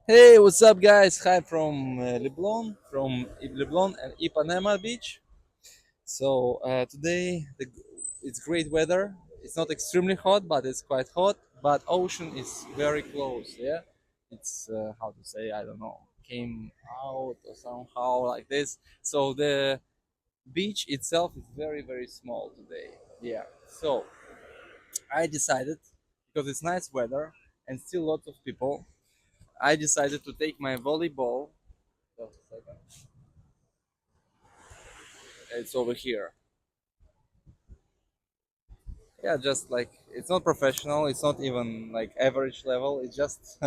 Hey, what's up, guys? Hi from Leblon and Ipanema Beach. Today it's great weather. It's not extremely hot, but it's quite hot. But ocean is very close. Yeah, it's how to say, I don't know, came out or somehow like this. So the beach itself is very small today. Yeah. So I decided, because it's nice weather and still lots of people, I decided to take my volleyball. Just a second. It's over here. Yeah, just like it's not professional, it's not even like average level, it's just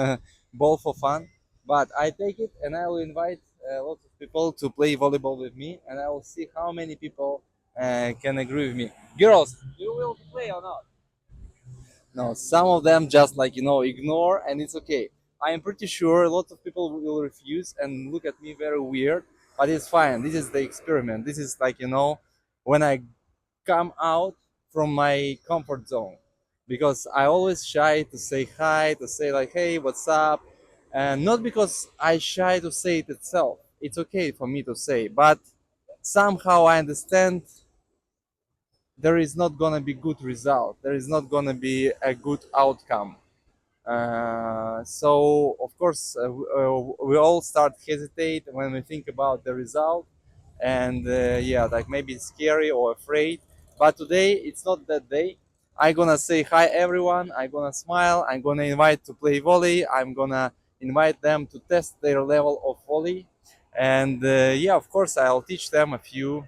ball for fun. But I take it and I will invite lots of people to play volleyball with me, and I will see how many people can agree with me. Girls, you will play or not? No, some of them just like ignore, and it's okay. I am pretty sure a lot of people will refuse and look at me very weird, but it's fine. This is the experiment. This is like when I come out from my comfort zone, because I always shy to say hi, to say like, hey, what's up, and not because I shy to say it itself. It's okay for me to say, but somehow I understand there is not gonna be good result. There is not gonna be a good outcome. So of course we all start hesitate when we think about the result, and yeah, like maybe it's scary or afraid. But today it's not that day. I'm gonna say hi everyone. I'm gonna smile. I'm gonna invite to play volley. I'm gonna invite them to test their level of volley, and yeah, of course I'll teach them a few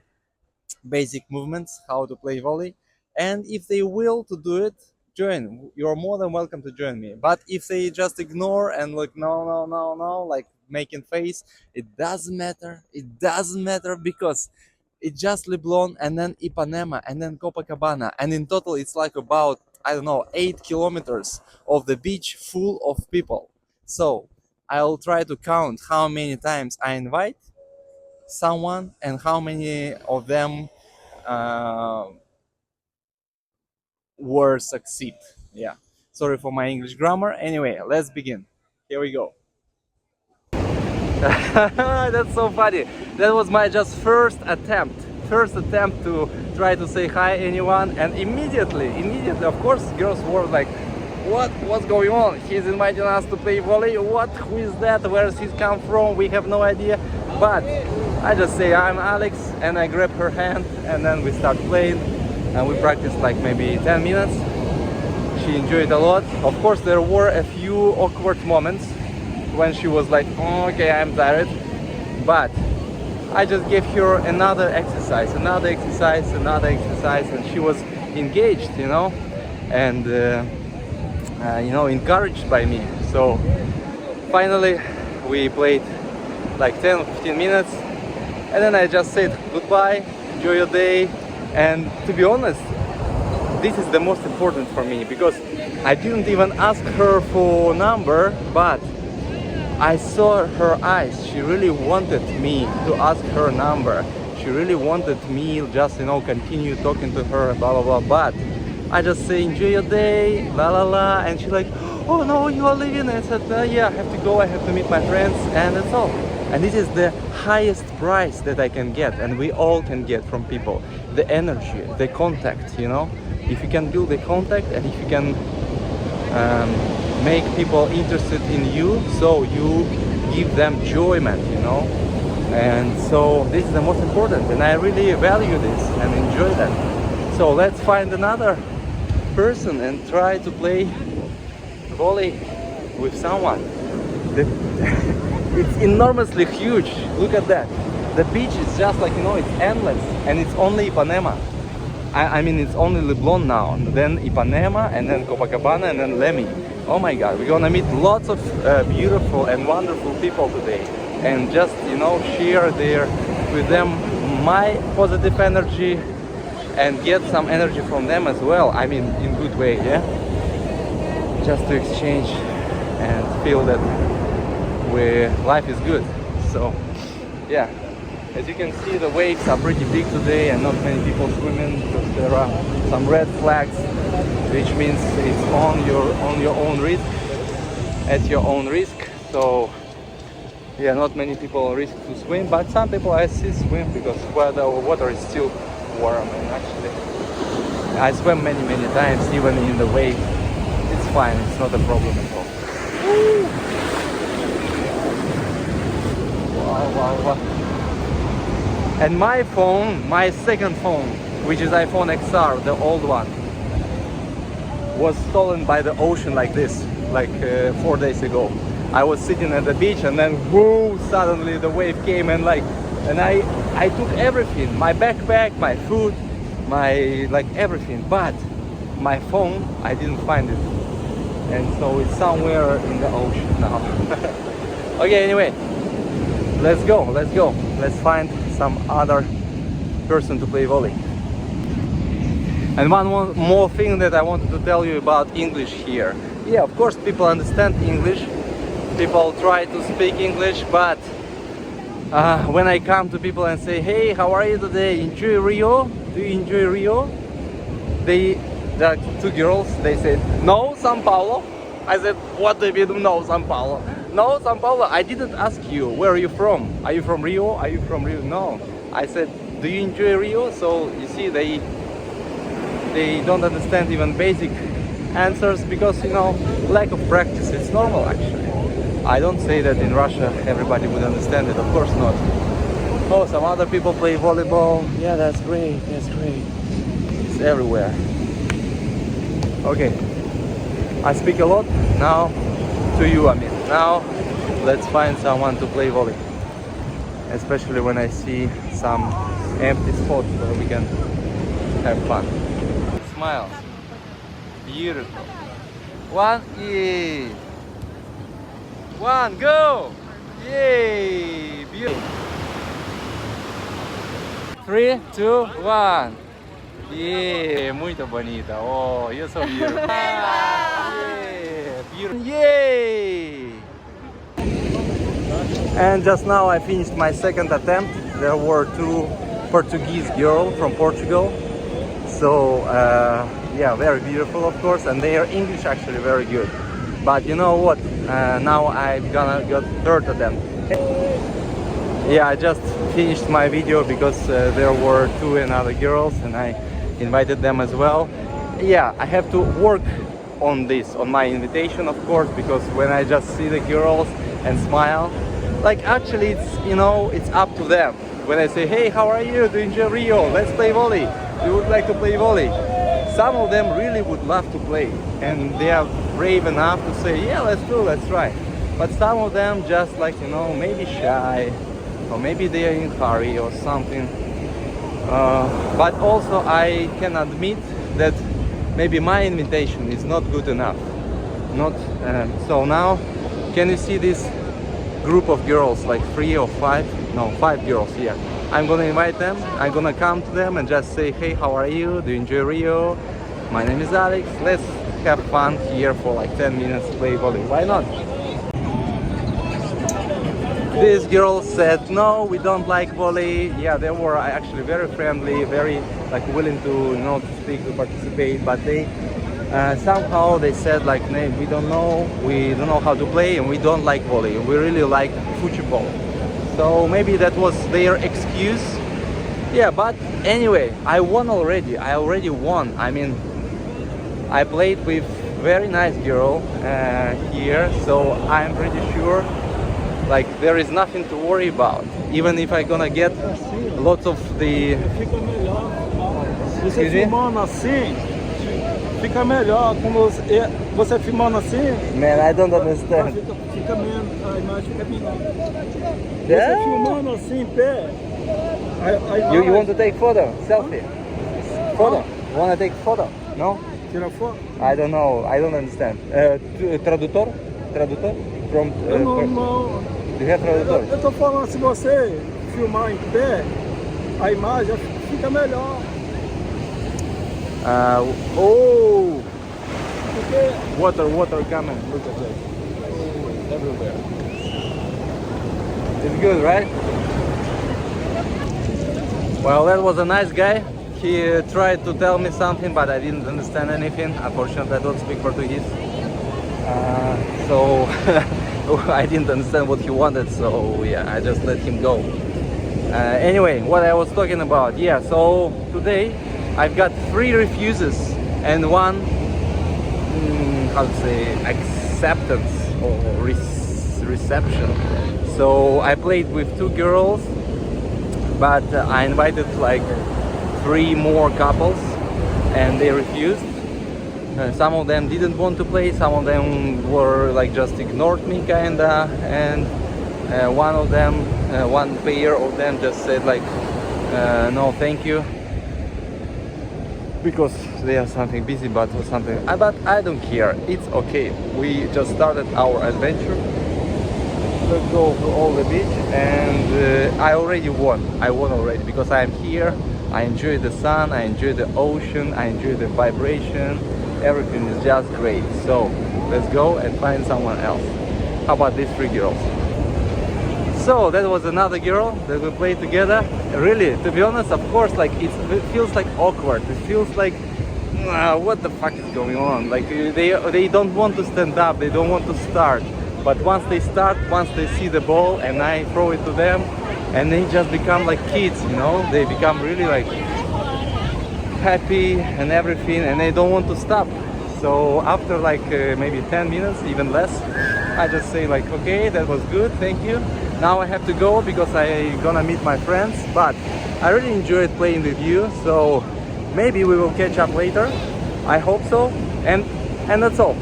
basic movements, how to play volley. And if they will to do it, join. You're more than welcome to join me. But if they just ignore and like no, like making face, it doesn't matter. It doesn't matter, because it's just Leblon and then Ipanema and then Copacabana, and in total it's like about, I don't know, 8 kilometers of the beach full of people. So I'll try to count how many times I invite someone and how many of them uh, word succeed. Yeah. Sorry for my English grammar. Anyway, let's begin. Here we go. That's so funny. That was my just first attempt. First attempt to try to say hi anyone, and immediately, of course, girls were like, what's going on? He's inviting us to play volley. What? Who is that? Where does he come from? We have no idea. But I just say I'm Alex, and I grab her hand, and then we start playing, and we practice like maybe 10 minutes. She enjoyed a lot. Of course, there were a few awkward moments when she was like, oh, okay, I'm tired. But I just gave her another exercise, and she was engaged, and encouraged by me. So finally, we played like 10 or 15 minutes, and then I just said goodbye, enjoy your day. And to be honest, this is the most important for me, because I didn't even ask her for number, but I saw her eyes. She really wanted me to ask her number. She really wanted me just continue talking to her, blah blah blah. But I just say enjoy your day, la la la, and she's like, oh no, you are leaving. And I said, yeah, I have to go. I have to meet my friends, and that's all. And this is the highest price that I can get, and we all can get from people: the energy, the contact. If you can build the contact, and if you can make people interested in you, so you give them enjoyment, and so this is the most important, and I really value this and enjoy that. So let's find another person and try to play volley with someone. It's enormously huge. Look at that. The beach is just like it's endless, and it's only Ipanema. I mean, it's only Leblon now, then Ipanema, and then Copacabana, and then Lemmy. Oh my God, we're gonna meet lots of beautiful and wonderful people today, and just share with them my positive energy, and get some energy from them as well. I mean, in good way, yeah. Just to exchange and feel that life is good. So, yeah. As you can see, the waves are pretty big today, and not many people swimming, because there are some red flags, which means it's on your own risk, at your own risk. So Yeah, not many people risk to swim, but some people I see swim because where the water is still warm. And actually, I swim many times, even in the wave. It's fine. It's not a problem at all. Woo! Wow. And my phone, my second phone, which is iPhone XR, the old one, was stolen by the ocean like this, like 4 days ago. I was sitting at the beach and then whoo, suddenly the wave came and I took everything, my backpack, my food, my everything, but my phone, I didn't find it. And so it's somewhere in the ocean now. Okay, anyway, let's go. Let's find some other person to play volley. And one more thing that I wanted to tell you about English here. Yeah, of course people understand English. People try to speak English, but when I come to people and say, hey, how are you today? Enjoy Rio? Do you enjoy Rio? There are two girls, they said, no, São Paulo. I said, what do you mean, no, São Paulo? No, São Paulo, I didn't ask you, where are you from? Are you from Rio? Are you from Rio? No. I said, do you enjoy Rio? So you see, they don't understand even basic answers because, you know, lack of practice. It's normal actually. I don't say that in Russia everybody would understand it, of course not. Oh, some other people play volleyball. Yeah, that's great, It's everywhere. Okay, I speak a lot now to you, I mean. Now let's find someone to play volley. Especially when I see some empty spots where we can have fun. Smile. Beautiful. One, yay. One, go! Yay! Beautiful. 3, 2, 1. Yeah, muito bonita. Oh, you're so beautiful. Yeah, beautiful. Yay! And just now I finished my second attempt. There were two Portuguese girls from Portugal. So yeah, very beautiful of course, and their English actually very good. But you know what? Now I'm gonna get third attempt. Yeah, I just finished my video because there were two another girls and I invited them as well. Yeah, I have to work on this, on my invitation of course, because when I just see the girls and smile, like actually it's, you know, it's up to them. When I say, hey, how are you? Do you enjoy Rio? Let's play volley. We would like to play volley. Some of them really would love to play and they are brave enough to say, yeah, let's do, let's try. But some of them just like, you know, maybe shy or maybe they are in a hurry or something. But also I can admit that maybe my invitation is not good enough. So now, can you see this group of girls, like 3 or 5? No, 5 girls here. I'm gonna invite them, I'm gonna come to them and just say, hey, how are you? Do you enjoy Rio? My name is Alex. Let's have fun here for like 10 minutes, play volley. Why not? These girls said, no, we don't like volley. Yeah, they were actually very friendly, very like willing to, you know, to speak, to participate, but they somehow they said like, nee, we don't know how to play and we don't like volley. We really like football. So maybe that was their excuse. Yeah, but anyway, I won already. I already won. I mean, I played with very nice girl here, so I'm pretty sure like there is nothing to worry about. Even if I'm gonna get lots of the... Você filmando assim, fica melhor. Como você filmando assim, Man, I don't understand. fica menos, a imagem fica melhor. Yeah? Você filmando assim, em pé, a imagem... You want to take photo? Selfie? Photo? Wanna take photo? No? Tira foto? I don't know. I don't understand. Tradutor? Tradutor? From... Não. Do you have tradutor? Eu tô falando, se você filmar em pé, a imagem fica melhor. Oh! Porque Water coming. Look at this. Everywhere. It's good, right? Well, that was a nice guy. He tried to tell me something, but I didn't understand anything. Unfortunately, I don't speak Portuguese. So I didn't understand what he wanted, so yeah, I just let him go. Anyway, what I was talking about, yeah, so today I've got 3 refuses and 1, how to say, acceptance or reception. So I played with 2 girls, but I invited like 3 more couples and they refused. Some of them didn't want to play, some of them were like just ignored me kinda, and one of them, one pair of them just said like no thank you, because they are something busy, but or something. But I don't care, it's okay. We just started our adventure. Let's go to all the beach, and I already won. I won already because I am here. I enjoy the sun, I enjoy the ocean, I enjoy the vibration. Everything is just great. So let's go and find someone else. How about these 3 girls? So that was another girl that we played together. Really, to be honest, of course, like it feels like awkward. It feels like what the fuck is going on? Like they don't want to stand up, they don't want to start. But once they start, once they see the ball and I throw it to them, and they just become like kids, you know? They become really like happy and everything, and they don't want to stop. So after like maybe 10 minutes, even less, I just say like, okay, that was good, thank you. Now I have to go because I gonna meet my friends, but I really enjoyed playing with you, so maybe we will catch up later. I hope so, and that's all.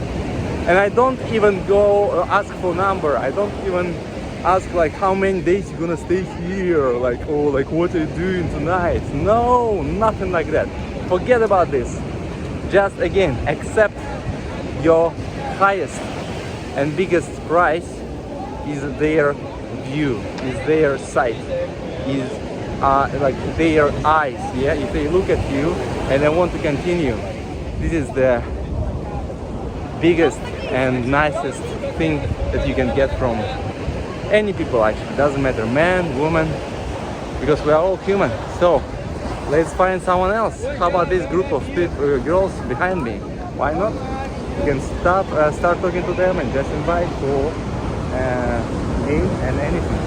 And I don't even go ask for number. I don't even ask like how many days you're gonna stay here, like, oh, like what are you doing tonight? No, nothing like that. Forget about this. Just again, accept your highest and biggest prize is their view, is their sight, is like their eyes. Yeah, if they look at you and they want to continue, this is the biggest and nicest thing that you can get from any people. Actually, doesn't matter, man, woman, because we are all human. So let's find someone else. How about this group of girls behind me? Why not? You can start talking to them and just invite for game and anything.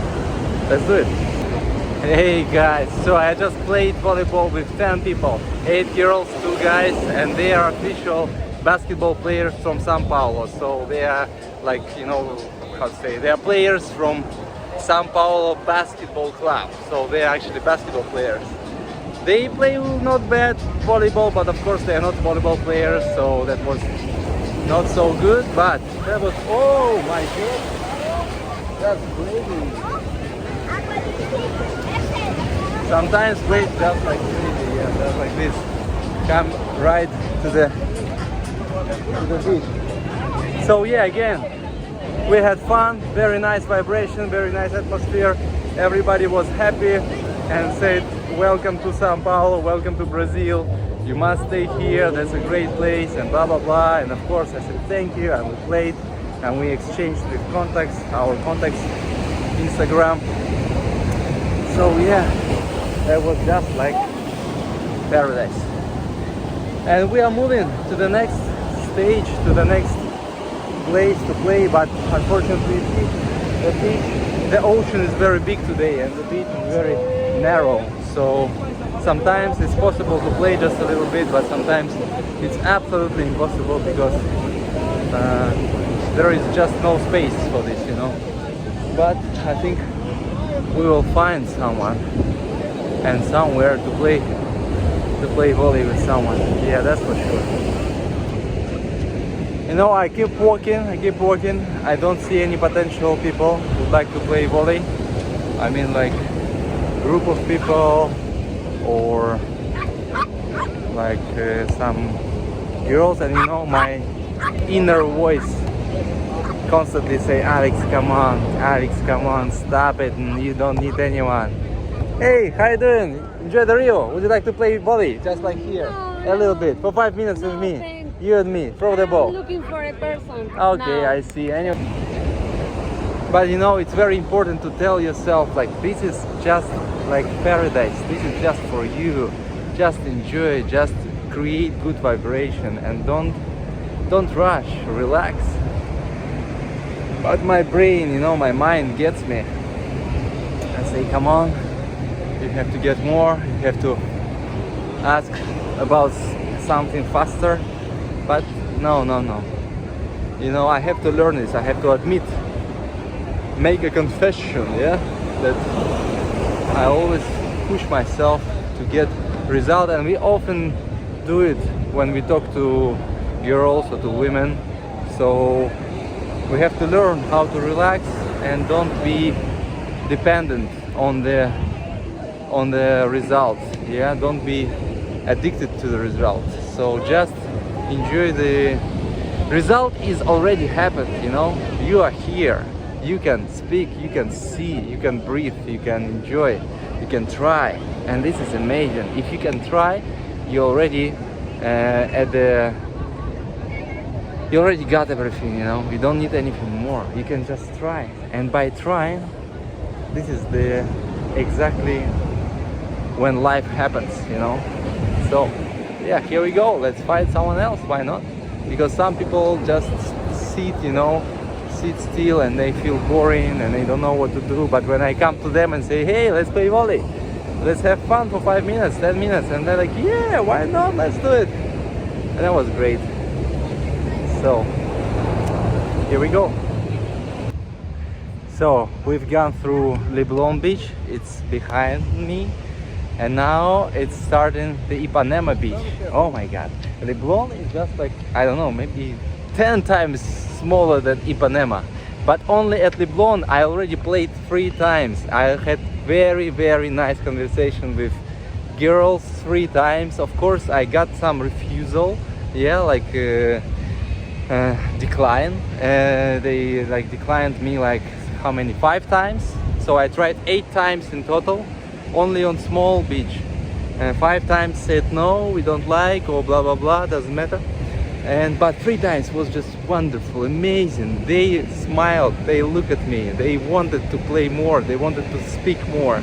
Let's do it. Hey guys, so I just played volleyball with 10 people, 8 girls, 2 guys, and they are official basketball players from Sao Paulo. So they are like, you know, how to say, they are players from Sao Paulo basketball club. So they are actually basketball players. They play not bad volleyball, but of course they are not volleyball players, so that was not so good. But that was, oh my god, that's crazy. Sometimes play just like crazy, yeah, just like this. Come right to the beach. So yeah, again, we had fun, very nice vibration, very nice atmosphere. Everybody was happy and said, welcome to Sao Paulo, welcome to Brazil, you must stay here, that's a great place, and blah blah blah. And of course I said thank you, and we played and we exchanged with contacts, our contacts, Instagram. So yeah, that was just like paradise. And we are moving to the next stage, to the next place to play, but unfortunately the ocean is very big today and the beach is very narrow. So sometimes it's possible to play just a little bit, but sometimes it's absolutely impossible because there is just no space for this, you know. But I think we will find someone and somewhere to play volley with someone. Yeah, that's for sure. You know, I keep walking. I don't see any potential people who would like to play volley. I mean, like group of people or like some girls, and you know, my inner voice constantly say, Alex, come on, stop it, and you don't need anyone. Hey, how you doing? Enjoy the Rio. Would you like to play volley? Just like here, a little bit, for 5 minutes with me. Thanks. You and me, throw the ball. I'm looking for a person. Okay, now. I see. Anyway, but you know, it's very important to tell yourself like this is just like paradise. This is just for you. Just enjoy. Just create good vibration and don't rush. Relax. But my brain, my mind gets me. I say, come on, you have to get more, you have to ask about something faster. But no, no, no. I have to learn this, I have to admit, make a confession, yeah, that I always push myself to get result, and we often do it when we talk to girls or to women. So we have to learn how to relax and don't be dependent on the results. Yeah, don't be addicted to the result. So just enjoy the result. Is already happened. You are here. You can speak. You can see. You can breathe. You can enjoy. You can try, and this is amazing. If you can try, you already you already got everything. You don't need anything more. You can just try, and by trying, this is the exactly when life happens. So yeah, here we go. Let's find someone else. Why not? Because some people just sit still, and they feel boring and they don't know what to do. But when I come to them and say, hey, let's play volley, let's have fun for 5 minutes, 10 minutes, and they're like, yeah, why not, let's do it. And that was great. So here we go. So we've gone through Leblon beach, it's behind me, and now it's starting the Ipanema beach. Oh my god, Leblon is just like, I don't know, maybe 10 times smaller than Ipanema. But only at Leblon I already played 3 times. I had very, very nice conversation with girls 3 times. Of course I got some refusal, yeah, like decline. They like declined me like how many, 5 times. So I tried 8 times in total, only on small beach. 5 times said no, we don't like, or blah blah blah, doesn't matter. But 3 times was just wonderful, amazing. They smiled, they looked at me, they wanted to play more, they wanted to speak more.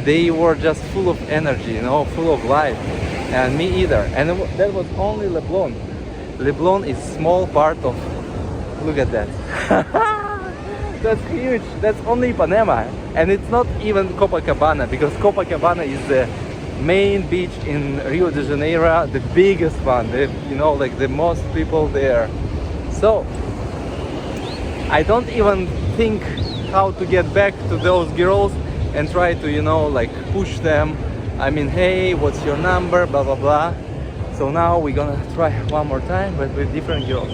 They were just full of energy, full of life. And me either. And that was only Leblon. Leblon is small part of, look at that. That's huge. That's only Ipanema. And it's not even Copacabana, because Copacabana is the main beach in Rio de Janeiro, the biggest one, like the most people there. So I don't even think how to get back to those girls and try to like push them. I mean, hey, what's your number, blah blah blah. So now we're gonna try one more time, but with different girls.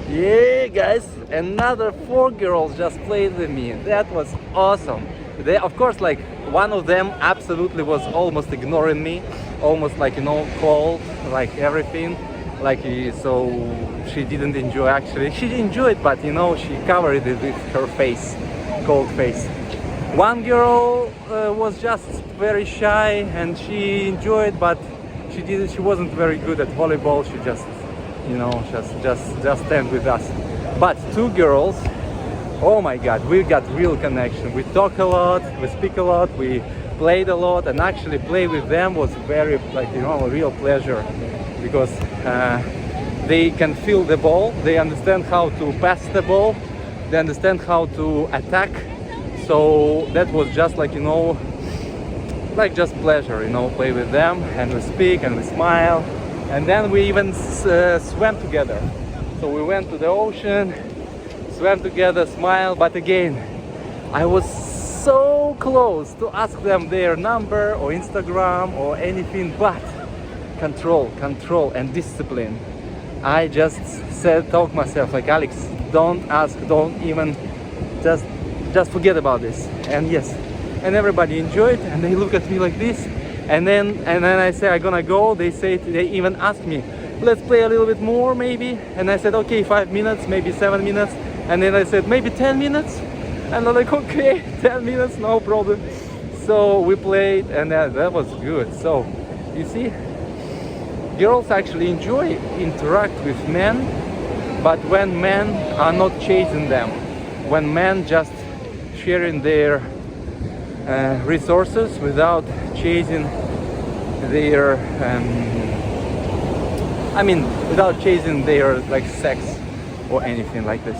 Yeah, guys, another 4 girls just played with me. That was awesome. They, of course, like one of them absolutely was almost ignoring me, almost like cold, like everything, like so she didn't enjoy. Actually, she enjoyed, but she covered it with her face, cold face. One girl was just very shy and she enjoyed, but she wasn't very good at volleyball. She just just stand with us. But 2 girls, oh my god, we got real connection. We talk a lot, we speak a lot, we played a lot, and actually play with them was very a real pleasure, because they can feel the ball, they understand how to pass the ball, they understand how to attack. So that was just just pleasure, play with them, and we speak and we smile. And then we even swam together. So we went to the ocean, swam together, smiled. But again, I was so close to ask them their number or Instagram or anything, but control and discipline. I just told myself like, Alex, don't ask, don't even, just forget about this. And yes, and everybody enjoyed, and they look at me like this. And then I say I'm gonna go. They even ask me, let's play a little bit more maybe. And I said, okay, 5 minutes, maybe 7 minutes. And then I said, maybe 10 minutes. And they're like, okay, 10 minutes, no problem. So we played, and that was good. So you see, girls actually enjoy interact with men, but when men are not chasing them, when men just sharing their resources without chasing their without chasing their like sex or anything like this.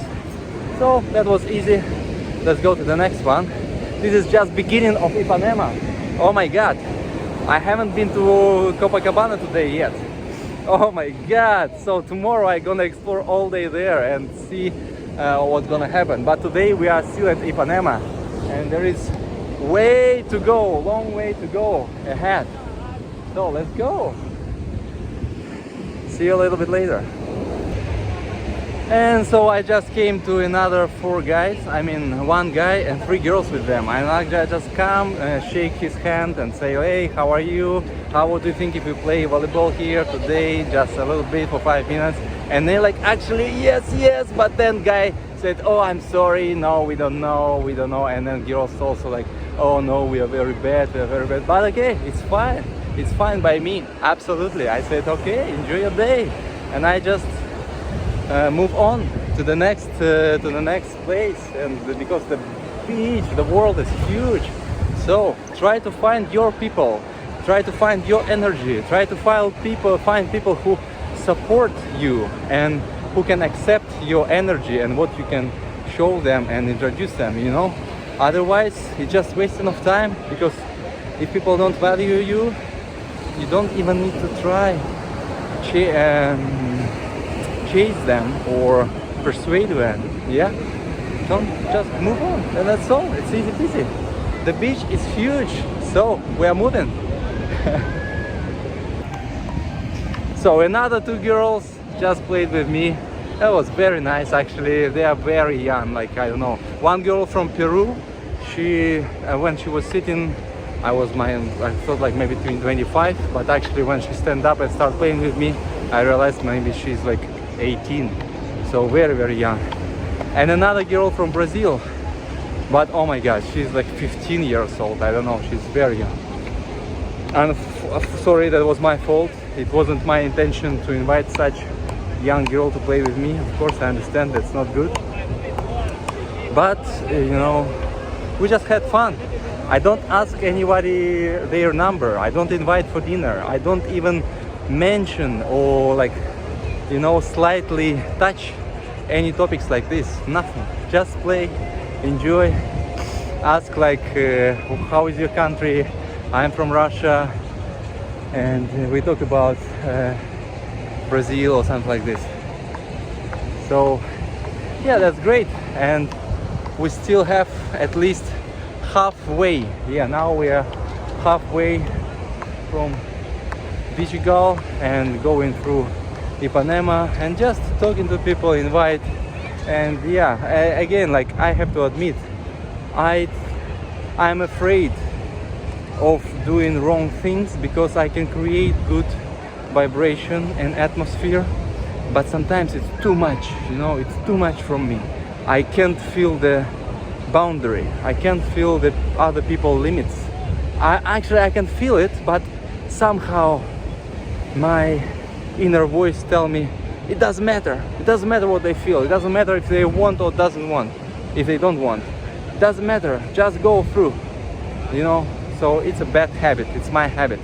So that was easy. Let's go to the next one. This is just beginning of Ipanema. Oh my god, I haven't been to Copacabana today yet. Oh my god, so tomorrow I'm gonna explore all day there and see what's gonna happen. But today we are still at Ipanema, and there is way to go, long way to go ahead. So let's go. See you a little bit later. And so I just came to another 4 guys, one guy and 3 girls with them. And I just come, shake his hand and say, hey, how are you? How would you think if we play volleyball here today? Just a little bit for 5 minutes. And they're like, actually, yes. But then guy said, oh, I'm sorry, no, we don't know. And then girls also like, oh no, we are very bad. But okay, it's fine by me, absolutely. I said, okay, enjoy your day. And I just move on to the next place. And because the beach, the world is huge, so try to find your people, try to find your energy, try to find people who support you and who can accept your energy and what you can show them and introduce them, otherwise it's just wasting of time, because if people don't value you, you don't even need to try chase them or persuade them. Don't, just move on, and that's all. It's easy peasy. The beach is huge, so we are moving. So another 2 girls just played with me. That was very nice actually. They are very young, like I don't know. One girl from Peru, she when she was sitting, I felt like maybe 25, but actually when she stand up and start playing with me, I realized maybe she's like 18, so very young. And another girl from Brazil, but oh my god, she's like 15 years old. I don't know, she's very young. And sorry, that was my fault. It wasn't my intention to invite such young girl to play with me. Of course I understand that's not good, but we just had fun. I don't ask anybody their number, I don't invite for dinner, I don't even mention or slightly touch any topics like this. Nothing, just play, enjoy, ask like how is your country? I'm from Russia, and we talk about Brazil or something like this. So yeah, that's great. And we still have at least halfway. Now we are halfway from Vidigal and going through Ipanema and just talking to people, invite. And again, like I have to admit, I'm afraid of doing wrong things, because I can create good vibration and atmosphere, but sometimes it's too much, it's too much from me. I can't feel the boundary, I can't feel the other people limits. I can feel it, but somehow my inner voice tell me it doesn't matter what they feel, it doesn't matter if they want or doesn't want, if they don't want, it doesn't matter, just go through, so it's a bad habit, it's my habit.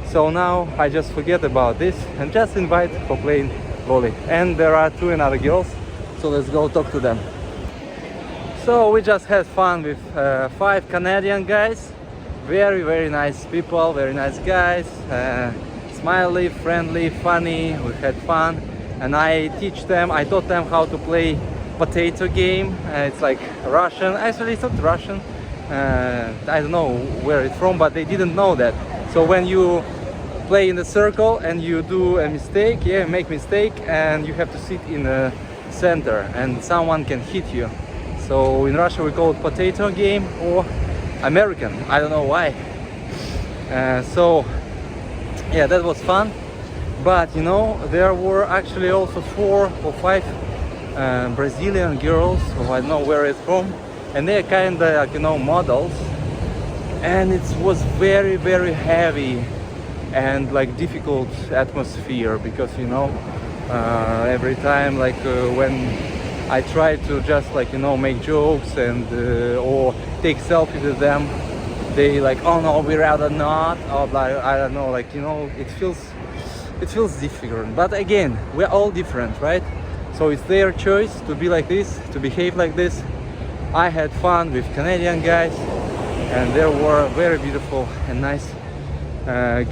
So now I just forget about this and just invite for playing volley. And there are 2 other girls, so let's go talk to them. So we just had fun with 5 Canadian guys, very nice people, very nice guys, smiley, friendly, funny. We had fun, and I taught them how to play potato game. It's like Russian. Actually, it's not Russian. I don't know where it's from, but they didn't know that. So when you play in a circle and you do a mistake, make mistake, and you have to sit in the center, and someone can hit you. So in Russia we call it potato game, or American. I don't know why. So yeah, that was fun. But you know, there were actually also 4 or 5 Brazilian girls who I don't know where it's from, and they're kind of like, you know, models, and it was very heavy and like difficult atmosphere, because you know, every time like when I try to just like, you know, make jokes and or take selfies with them, they like, oh no, we rather not, or like, I don't know, like, you know, it feels different. But again, we're all different, right? So it's their choice to be like this, to behave like this. I had fun with Canadian guys, and there were very beautiful and nice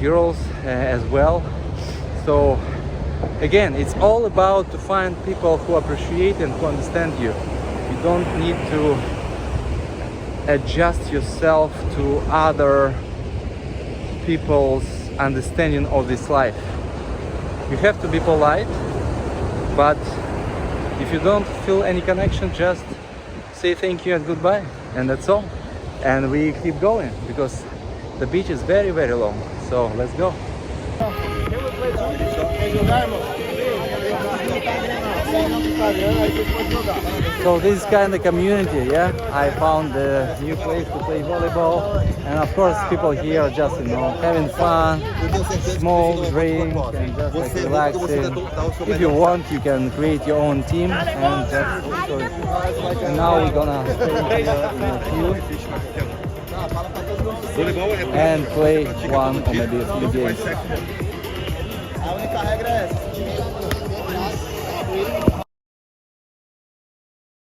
girls as well. So again, it's all about to find people who appreciate and who understand you. You don't need to adjust yourself to other people's understanding of this life. You have to be polite, but if you don't feel any connection, just say thank you and goodbye, and that's all. And we keep going because the beach is very long. So let's go. So this is kind of community, yeah. I found a new place to play volleyball, and of course people here are just, you know, having fun, smoke, drink, and just like relaxing. If you want, you can create your own team, and that's also. And now we're gonna stay here in a queue and play one or maybe a few games.